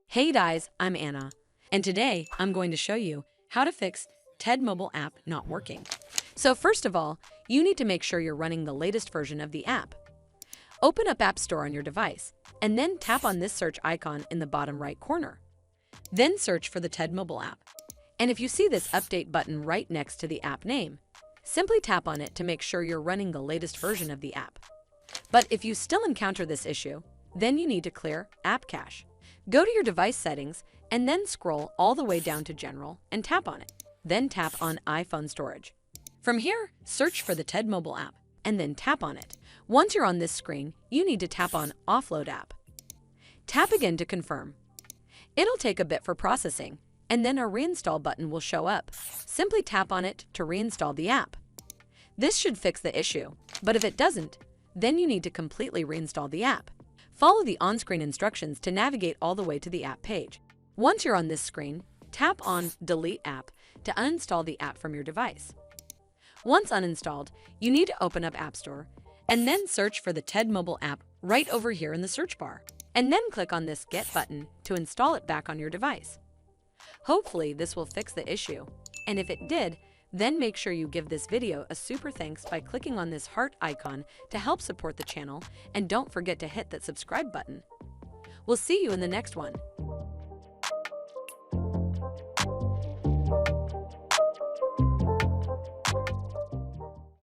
Hey guys, I'm Anna, and today I'm going to show you how to fix TED mobile app not working. So first of all, you need to make sure you're running the latest version of the app. Open up App Store on your device, and then tap on this search icon in the bottom right corner. Then search for the TED mobile app. And if you see this update button right next to the app name, simply tap on it to make sure you're running the latest version of the app. But if you still encounter this issue, then you need to clear App Cache. Go to your device settings and then scroll all the way down to General and tap on it. Then tap on iPhone Storage. From here, search for the TED mobile app and then tap on it. Once you're on this screen, you need to tap on Offload App. Tap again to confirm. It'll take a bit for processing, and then a reinstall button will show up. Simply tap on it to reinstall the app. This should fix the issue, but if it doesn't, then you need to completely reinstall the app. Follow the on-screen instructions to navigate all the way to the app page. Once you're on this screen, tap on Delete App to uninstall the app from your device. Once uninstalled, you need to open up App Store and then search for the TED mobile app right over here in the search bar, and then click on this Get button to install it back on your device. Hopefully this will fix the issue, and if it did, then make sure you give this video a super thanks by clicking on this heart icon to help support the channel, and don't forget to hit that subscribe button. We'll see you in the next one.